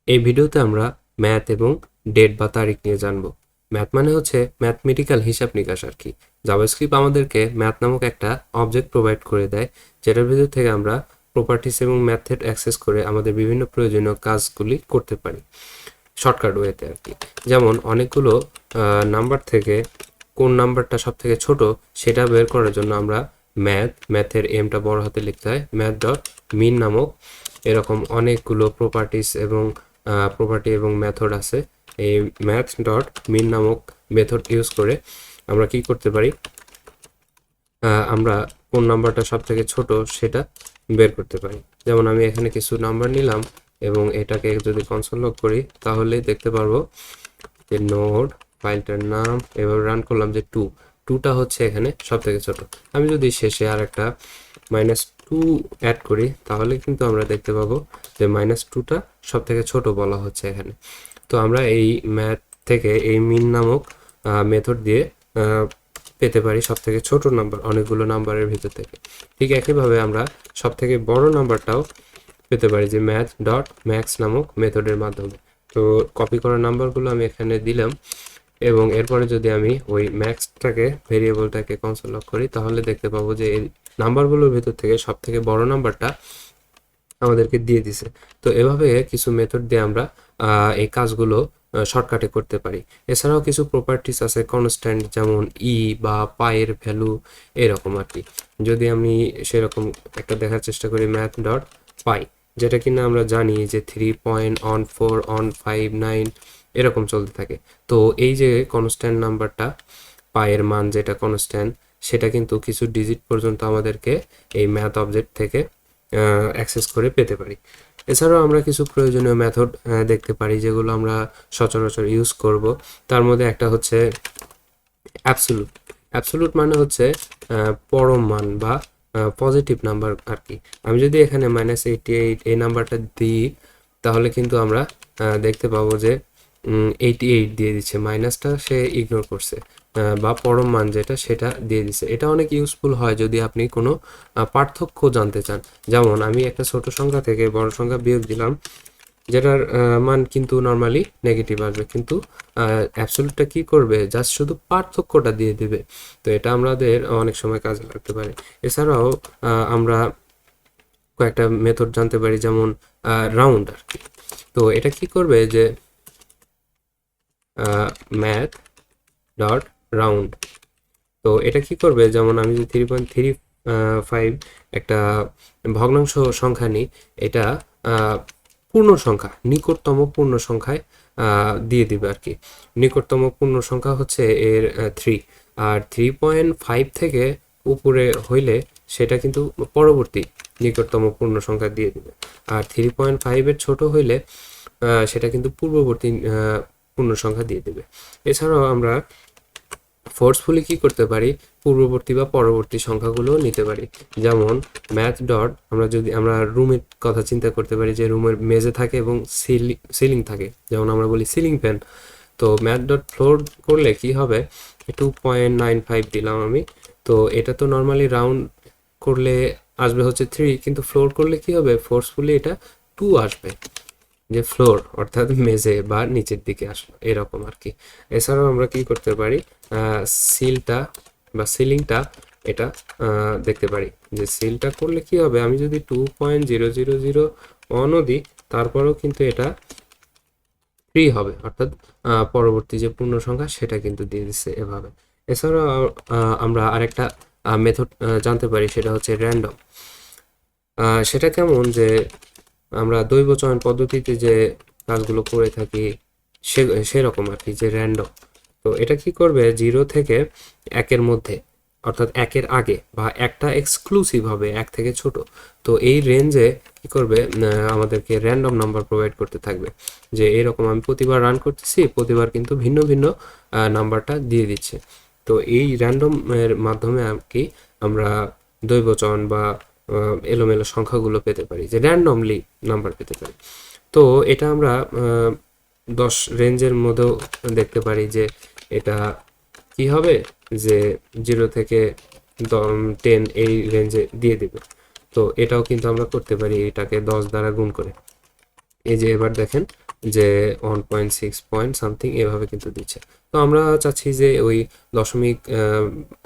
এই ভিডিওতে আমরা ম্যাথ এবং ডেট বা তারিখ নিয়ে জানবো। ম্যাথ মানে হচ্ছে ম্যাথমেটিক্যাল হিসাব নিকাশ আর কি। জাভাস্ক্রিপ্ট আমাদেরকে ম্যাথ নামক একটা অবজেক্ট প্রোভাইড করে দেয়, যেটার ভিতর থেকে আমরা প্রপার্টিস এবং ম্যাথড অ্যাক্সেস করে আমাদের বিভিন্ন প্রয়োজনীয় কাজগুলি করতে পারি শর্টকাট ওয়েতে আর কি। যেমন অনেকগুলো নাম্বার থেকে কোন নাম্বারটা সব থেকে ছোট সেটা বের করার জন্য আমরা ম্যাথের এমটা বড় হাতে লিখতে হয়, ম্যাথ ডট মিন নামক এরকম অনেকগুলো প্রপার্টি এবং মেথড আছে। এই ম্যাথ ডট মিন নামক মেথড ইউজ করে আমরা কি করতে পারি, আমরা কোন নাম্বারটা সব থেকে ছোট সেটা বের করতে পারি। যেমন আমি এখানে কিছু নাম্বার নিলাম এবং এটাকে যদি কনসোল লগ করি তাহলে দেখতে পারবো যে নোড ফাইলটার নাম এবার রান করলাম যে টুটা হচ্ছে এখানে সব থেকে ছোট। আমি যদি শেষে আর একটা -2 অ্যাড করি তাহলে কিন্তু আমরা দেখতে পাবো যে -2টা সব থেকে ছোট বলা হচ্ছে এখানে। তো আমরা এই ম্যাথ থেকে এই মিন নামক মেথড দিয়ে পেতে পারি সব থেকে ছোট নাম্বার অনেকগুলো নাম্বারের ভিতর থেকে। ঠিক একইভাবে আমরা সব থেকে বড় নাম্বারটাও পেতে পারি যে ম্যাথ ডট ম্যাক্স নামক মেথডের মাধ্যমে। তো কপি করা নাম্বারগুলো আমি এখানে দিলাম এবং এরপরে যদি আমি ওই ম্যাক্সটাকে ভেরিয়েবলটাকে কনসোল লক করি তাহলে দেখতে পাবো যে এই নাম্বারগুলোর ভিতর থেকে সব থেকে বড় নাম্বারটা আমাদেরকে দিয়ে দিছে। তো এভাবে কিছু মেথড দিয়ে আমরা এই কাজগুলো শর্টকাটে করতে পারি। এছাড়াও কিছু প্রপার্টিস আছে কনস্ট্যান্ট, যেমন বা পায়ের ভ্যালু এরকম আর কি। যদি আমি সেরকম একটা দেখার চেষ্টা করি, ম্যাথ ডট পাই, যেটা কিনা আমরা জানি যে 3.14 এরকম চলতে থাকে। তো এই যে কনস্ট্যান্ট নাম্বারটা, পায়ের মান যেটা কনস্ট্যান্ট, সেটা কিন্তু কিছু ডিজিট পর্যন্ত আমাদেরকে এই ম্যাথ অবজেক্ট থেকে অ্যাক্সেস করে পেতে পারি। এছাড়াও আমরা কিছু প্রয়োজনীয় মেথড দেখতে পারি যেগুলো আমরা সচরাচর ইউজ করব। তার মধ্যে একটা হচ্ছে অ্যাবসোলুট। অ্যাবসোলুট মানে হচ্ছে পরম মান বা পজিটিভ নাম্বার আর কি। আমি যদি এখানে -88 এই নাম্বারটা দিই তাহলে কিন্তু আমরা দেখতে পাবো যে 88 দিয়ে দিচ্ছে, মাইনাসটা সে ইগনোর করছে, বা পরম মান যেটা সেটা দিয়ে দিচ্ছে। এটা অনেক ইউজফুল হয় যদি আপনি কোনো পার্থক্য জানতে চান। যেমন আমি একটা ছোট সংখ্যা থেকে বড় সংখ্যা বিয়োগ দিলাম, যেটার মান কিন্তু নর্মালি নেগেটিভ আসবে, কিন্তু অ্যাবসলিউটটা কি করবে, জাস্ট শুধু পার্থক্যটা দিয়ে দিবে। তো এটা আমাদের অনেক সময় কাজে লাগতে পারে। এছাড়াও আমরা কয়েকটা মেথড জানতে পারি, যেমন রাউন্ড আর কি। তো এটা কি করবে যে ম্যাথ ডট রাউন্ড, তো এটা কি করবে, যেমন আমি যদি 3.35 একটা ভগ্নাংশ সংখ্যা নিই, এটা পূর্ণ সংখ্যা, নিকটতম পূর্ণ সংখ্যায় দিয়ে দিবে আর কি। নিকটতম পূর্ণ সংখ্যা হচ্ছে এর 3, আর 3.5 থেকে উপরে হইলে সেটা কিন্তু পরবর্তী নিকটতম পূর্ণ সংখ্যা দিয়ে দিবে, আর 3.5-এর ছোট হইলে সেটা কিন্তু পূর্ববর্তী পূর্ণ সংখ্যা দিয়ে দিবে। এছাড়াও আমরা ফোর্সফুলি কি করতে পারি, পূর্ববর্তী বা পরবর্তী সংখ্যাগুলো নিতে পারি। যেমন ম্যাথ ডট, আমরা রুমের কথা চিন্তা করতে পারি যে রুমের মেঝে থাকে এবং সিলিং থাকে, যেমন আমরা বলি সিলিং ফ্যান। তো ম্যাথ ডট ফ্লোর করলে কি হবে, 2.95 দিলাম আমি। তো এটা তো নর্মালি রাউন্ড করলে আসবে হচ্ছে 3, কিন্তু ফ্লোর করলে কি হবে, ফোর্সফুলি এটা 2 আসবে, যে ফ্লোর অর্থাৎ মেঝে বা নিচের দিকে আসলো এরকম আর কি। এছাড়াও আমরা কি করতে পারি, সিলটা বা সিলিংটা এটা দেখতে পারি যে সিলটা করলে কি হবে, আমি যদি 2.0001ও দিই তারপরেও কিন্তু এটা 3 হবে, অর্থাৎ পরবর্তী যে পূর্ণ সংখ্যা সেটা কিন্তু দিয়ে দিচ্ছে এভাবে। এছাড়াও আমরা আরেকটা মেথড জানতে পারি, সেটা হচ্ছে র্যান্ডম। সেটা কেমন, যে আমরা দৈব চয়ন পদ্ধতিতে যে কাজগুলো করে থাকি সেরকম আর কি, যে র্যান্ডম। তো এটা কি করবে, 0 থেকে 1-এর মধ্যে, অর্থাৎ 1-এর আগে বা একটা এক্সক্লুসিভ হবে 1 থেকে ছোট। তো এই রেঞ্জে কি করবে, আমাদেরকে র্যান্ডম নাম্বার প্রোভাইড করতে থাকবে, যে এরকম আমি প্রতিবার রান করতেছি, প্রতিবার কিন্তু ভিন্ন ভিন্ন নাম্বারটা দিয়ে দিচ্ছে। তো এই র্যান্ডম এর মাধ্যমে আর কি আমরা দৈব চয়ন বা এলোমেলো সংখ্যাগুলো পেতে পারি, যে র্যান্ডমলি নাম্বার পেতে পারি। তো এটা আমরা 10 রেঞ্জের মধ্যেও দেখতে পারি যে এটা কি হবে, যে 0 থেকে 10 এই রেঞ্জে দিয়ে দিবে। তো এটাও কিন্তু আমরা করতে পারি, এটাকে 10 দ্বারা গুণ করে। এই যে এবার দেখেন যে 1.6 পয়েন্ট সামথিং এভাবে কিন্তু দিচ্ছে। তো আমরা চাচ্ছি যে ওই দশমিক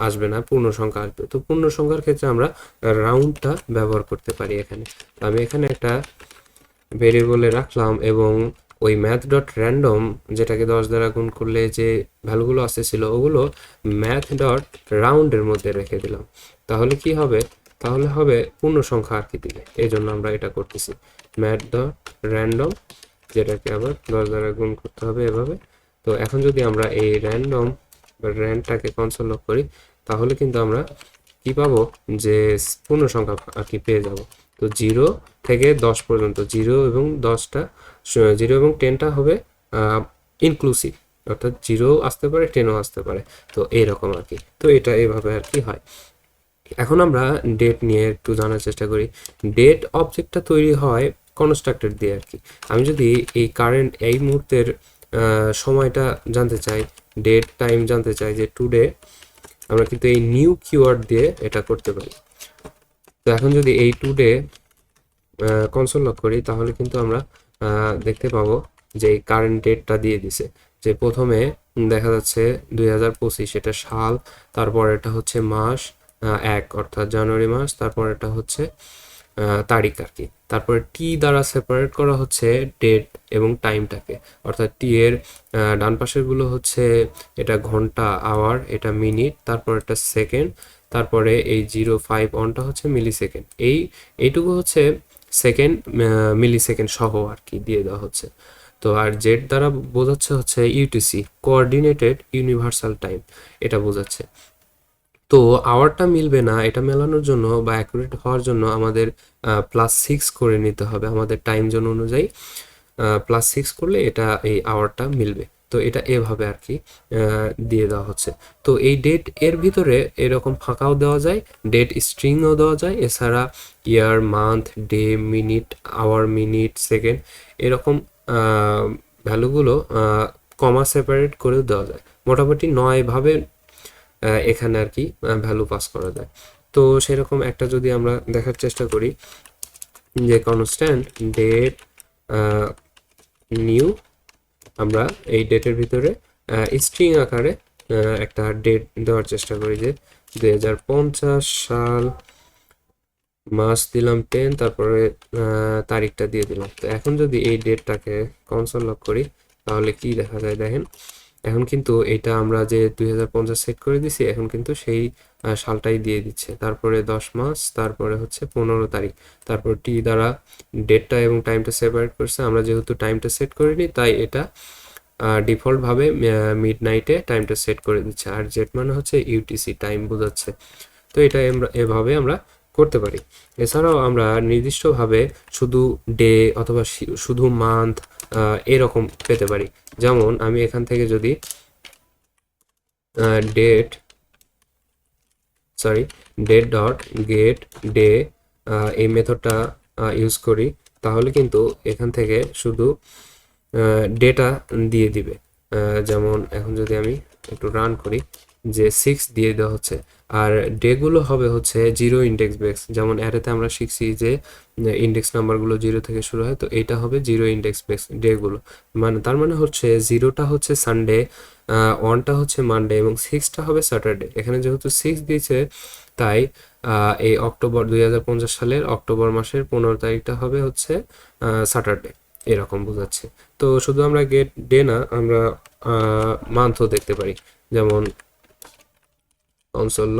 আসবে না, পূর্ণ সংখ্যা আসবে। তো পূর্ণ সংখ্যার ক্ষেত্রে আমরা রাউন্ডটা ব্যবহার করতে পারি এখানে। তো আমি এখানে একটা ভেরিয়েবলে রাখলাম এবং ওই ম্যাথ ডট র্যান্ডম যেটাকে 10 দ্বারা গুণ করলে যে ভ্যালুগুলো আসতেছিল ওগুলো ম্যাথ ডট রাউন্ডের মধ্যে রেখে দিলাম। তাহলে কি হবে? তাহলে হবে পূর্ণ সংখ্যা আর কি দিবে, এই জন্য আমরা এটা করতেছি। ম্যাথ ডট র্যান্ডম যেটাকে আবার 10 দ্বারা গুণ করতে হবে এভাবে। তো এখন যদি আমরা এই র্যান্ডম বা র্যান্ডটাকে কনসোল লক করি তাহলে কিন্তু আমরা কি পাবো, যে পূর্ণ সংখ্যা আর কি পেয়ে যাব। তো 0 থেকে 10 পর্যন্ত, 0 এবং 10টা, 0 এবং 10টা হবে ইনক্লুসিভ, অর্থাৎ 0 আসতে পারে 10ও আসতে পারে। তো এইরকম আর কি। তো এটা এভাবে আর কি হয়। এখন আমরা ডেট নিয়ে একটু জানার চেষ্টা করি। ডেট অবজেক্টটা তৈরি হয় কনস্ট্রাক্টর দিয়ে আর কি। আমি যদি এই কারেন্ট এই মুহূর্তের সময়টা জানতে চাই, ডেট টাইম জানতে চাই যে টুডে, আমরা কিন্তু এই নিউ কিওয়ার্ড দিয়ে এটা করতে পারি। তো এখন যদি এই টুডে কনসোল লক করি তাহলে কিন্তু আমরা দেখতে পাবো যে এই কারেন্ট ডেটটা দিয়ে দিছে। যে প্রথমে দেখা যাচ্ছে 2025 এটা সাল, তারপর এটা হচ্ছে মাস 1 অর্থাৎ জানুয়ারি মাস, তারপর এটা হচ্ছে তারিখ আর কি। তারপরে টি দ্বারা সেপারেট করা হচ্ছে ডেট এবং টাইমটাকে, অর্থাৎ টি এর ডান পাশের গুলো হচ্ছে এটা ঘন্টা, আওয়ার, এটা মিনিট, তারপর এটা সেকেন্ড, তারপরে এই 05 অনটা হচ্ছে মিলি সেকেন্ড। এইটুকু হচ্ছে সেকেন্ড, মিলি সেকেন্ড সহ আর কি দিয়ে দেওয়া হচ্ছে। তো আর জেড দ্বারা বোঝাচ্ছে হচ্ছে ইউটিসি, কোঅর্ডিনেটেড ইউনিভার্সাল টাইম, এটা বোঝাচ্ছে। তো আওয়ারটা মিলবে না, এটা মেলানোর জন্য বা অ্যাকুরেট হওয়ার জন্য আমাদের +6 করে নিতে হবে আমাদের টাইম জোন অনুযায়ী। +6 করলে এটা এই আওয়ারটা মিলবে। তো এটা এভাবে আর কি দিয়ে দেওয়া হচ্ছে। তো এই ডেট এর ভিতরে এরকম ফাঁকাও দেওয়া যায়, ডেট স্ট্রিংও দেওয়া যায়, এছাড়া year, month, day, minute, hour, minute, second এরকম ভ্যালুগুলো কমা সেপারেট করেও দেওয়া যায়। মোটামুটি 9 ভাবে এখানে আর কি ভ্যালু পাস করা যায়। তো সেরকম একটা যদি আমরা দেখার চেষ্টা করি যে কনস্ট্যান্ট ডেট নিউ, আমরা এই ডেটের ভিতরে স্ট্রিং আকারে একটা ডেট দেওয়ার চেষ্টা করি যে 2050 সাল, মাস দিলাম 10, তারপরে তারিখটা দিয়ে দিলাম। তো এখন যদি এই ডেটটাকে কনসোল লক করি তাহলে কি দেখা যায় দেখেন। এখন কিন্তু এটা আমরা যে 2050 সেট করে দিছি, এখন কিন্তু সেই সালটাই দিয়ে দিচ্ছে। তারপরে 10 মাস, তারপরে হচ্ছে 15 তারিখ, তারপর টি দ্বারা ডেটটা এবং টাইমটা সেপারেট করছে। আমরা যেহেতু টাইমটা সেট করিনি তাই এটা ডিফল্টভাবে মিডনাইটে টাইমটা সেট করে দিচ্ছে। আর জেড মানে হচ্ছে ইউটিসি, টাইম বোঝাচ্ছে। তো এটা এভাবে আমরা করতে পারি। এছাড়াও আমরা নির্দিষ্টভাবে শুধু ডে অথবা শুধু মান্থ এরকম পেতে পারি। যেমন আমি এখান থেকে যদি date date dot get day এই মেথডটা ইউজ করি তাহলে কিন্তু এখান থেকে শুধু ডেটা দিয়ে দিবে। যেমন এখন যদি আমি একটু রান করি যে 6 দিয়ে দেওয়া হচ্ছে, আর ডেগুলো হবে হচ্ছে 0 ইন্ডেক্স বেস। যেমন অ্যারেতে আমরা শিখছি যে ইন্ডেক্স নাম্বারগুলো 0 থেকে শুরু হয়, তো এটা হবে 0 ইন্ডেক্স বেস ডেগুলো। মানে তার মানে হচ্ছে 0টা হচ্ছে সানডে, 1টা হচ্ছে মানডে এবং 6টা হবে স্যাটারডে। এখানে যেহেতু 6 দিয়েছে তাই এই অক্টোবর 2050 সালের অক্টোবর মাসের 15 তারিখটা হবে হচ্ছে স্যাটারডে, এরকম বোঝাচ্ছে। তো শুধু আমরা গেট ডে না, আমরা মান্থও দেখতে পারি। যেমন কনসোল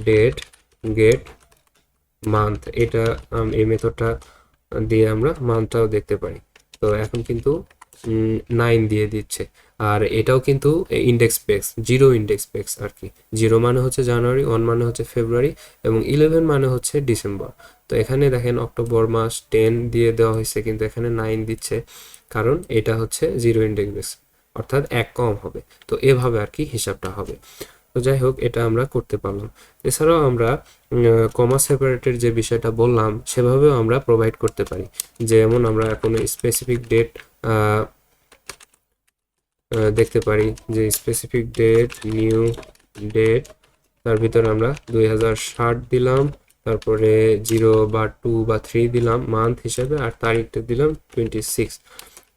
ডেট গেট মান্থ, এটা এই মেথডটা দিয়ে আমরা মান্থটাও দেখতে পারি। তো এখন কিন্তু 9 দিয়ে দিচ্ছে, আর এটাও কিন্তু ইন্ডেক্স বেস, 0 ইন্ডেক্স বেস আর কি। 0 মানে হচ্ছে জানুয়ারি, 1 মানে হচ্ছে ফেব্রুয়ারি এবং 11 মানে হচ্ছে ডিসেম্বর। তো এখানে দেখেন অক্টোবর মাস 10 দিয়ে দেওয়া হয়েছে, কিন্তু এখানে 9 দিচ্ছে, কারণ এটা হচ্ছে 0 ইন্ডেক্স বেস, অর্থাৎ 1 কম হবে। তো এভাবে আর কি হিসাবটা হবে। তো যাই হোক, এটা আমরা করতে পারলাম। এছাড়াও আমরা কমা সেপারেটের যে বিষয়টা বললাম সেভাবেও আমরা প্রোভাইড করতে পারি। যেমন আমরা কোনো স্পেসিফিক ডেট দেখতে পারি যে স্পেসিফিক ডেট নিউ ডেট, তার ভিতরে আমরা 2060 দিলাম, তারপরে 0 বা 2 বা 3 দিলাম মান্থ হিসাবে, আর তারিখটা দিলাম 26।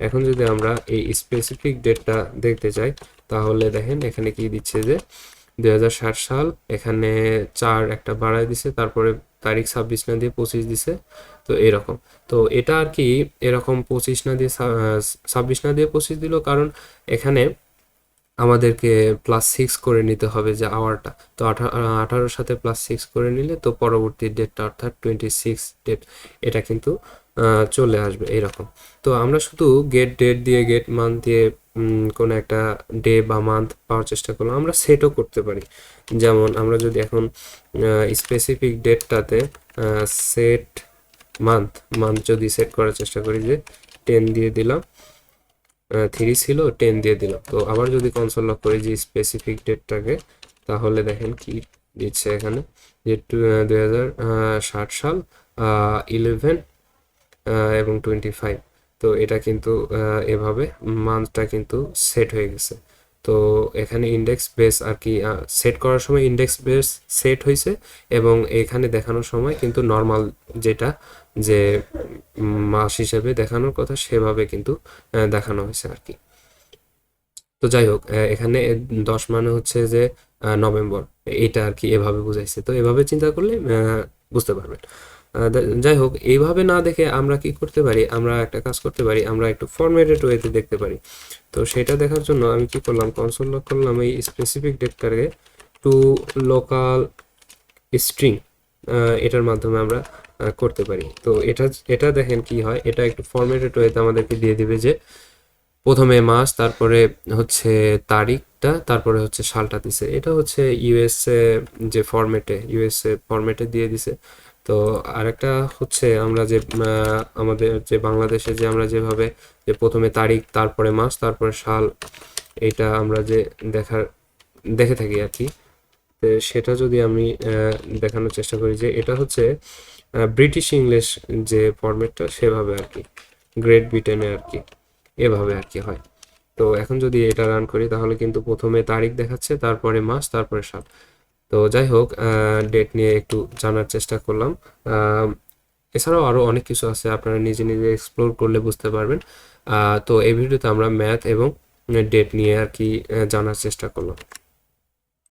এখন যদি আমরা এই স্পেসিফিক ডেটটা দেখতে চাই, তাহলে দেখেন এখানে কি দিচ্ছে যে 2060 সাল, এখানে 4 একটা বাড়ায় দিছে, তারপরে তারিখ 26 না দিয়ে 25 দিছে। তো এরকম, তো এটা আর কি এরকম 25 না দিয়ে 26 না দিয়ে 25 দিল, কারণ এখানে আমাদেরকে +6 করে নিতে হবে যে আওয়ারটা। তো 18 সাথে +6 করে নিলে তো পরবর্তী ডেটটা অর্থাৎ 26 ডেট এটা কিন্তু চলে আসবে এরকম। তো আমরা শুধু গেট ডেট দিয়ে গেট মান্থ দিয়ে কোনো একটা ডে বা মান্থ পাওয়ার চেষ্টা করলাম। আমরা সেটও করতে পারি, যেমন আমরা যদি এখন স্পেসিফিক ডেটটাতে সেট মান্থ মান্থ যদি সেট করার চেষ্টা করি, যে 10 দিয়ে দিলাম, 3 ছিল 10 দিয়ে দিলাম। তো আবার যদি কনসোল লক করি যে স্পেসিফিক ডেটটাকে, তাহলে দেখেন কি দিচ্ছে এখানে যে 2060 সাল 11 এবং 25। তো এটা কিন্তু এভাবে মান্থটা কিন্তু সেট হয়ে গেছে। তো এখানে ইন্ডেক্স বেস আর কি সেট করার সময় ইন্ডেক্স বেস সেট হয়েছে, এবং এখানে দেখানোর সময় কিন্তু নর্মাল যেটা যে মাস হিসেবে দেখানোর কথা সেভাবে কিন্তু দেখানো হয়েছে আর কি। তো যাই হোক, এখানে 10 মানে হচ্ছে যে নভেম্বর, এটা আর কি এভাবে বুঝাইছে। তো এভাবে চিন্তা করলে বুঝতে পারবেন। যাই হোক, এইভাবে না দেখে আমরা কি করতে পারি, আমরা একটা কাজ করতে পারি, আমরা একটু ফরম্যাটেড ওয়েতে দেখতে পারি। তো সেটা দেখার জন্য আমি কি করলাম, কনসোল লক করলাম, এই স্পেসিফিক ডেটটাকে টু লোকাল স্ট্রিং এটার মাধ্যমে আমরা করতে পারি। তো এটা এটা দেখেন কি হয়, এটা একটু ফরম্যাটেড ওয়েতে আমাদেরকে দিয়ে দিবে যে প্রথমে মাস, তারপরে হচ্ছে তারিখটা, তারপরে হচ্ছে সালটা দিছে। এটা হচ্ছে ইউএসএ যে ফরম্যাটে, ইউএসএ ফরম্যাটে দিয়ে দিছে। তো আরেকটা হচ্ছে আমরা যে আমাদের যে বাংলাদেশে যে আমরা যেভাবে যে প্রথমে তারিখ, তারপরে মাস, তারপরে সাল, এটা আমরা যে দেখে থাকি আর কি। তো সেটা যদি আমি দেখানোর চেষ্টা করি, যে এটা হচ্ছে ব্রিটিশ ইংলিশ যে ফরম্যাটটা সেভাবে আর কি, গ্রেট ব্রিটেনে আর কি এভাবে আর কি হয়। তো এখন যদি এটা রান করি, তাহলে কিন্তু প্রথমে তারিখ দেখাচ্ছে, তারপরে মাস, তারপরে সাল। তো যাই হোক, ডেট নিয়ে একটু জানার চেষ্টা করলাম। এছাড়াও আরও অনেক কিছু আছে, আপনারা নিজে নিজে এক্সপ্লোর করলে বুঝতে পারবেন। তো এই ভিডিওতে আমরা ম্যাথ এবং ডেট নিয়ে আর কি জানার চেষ্টা করলাম।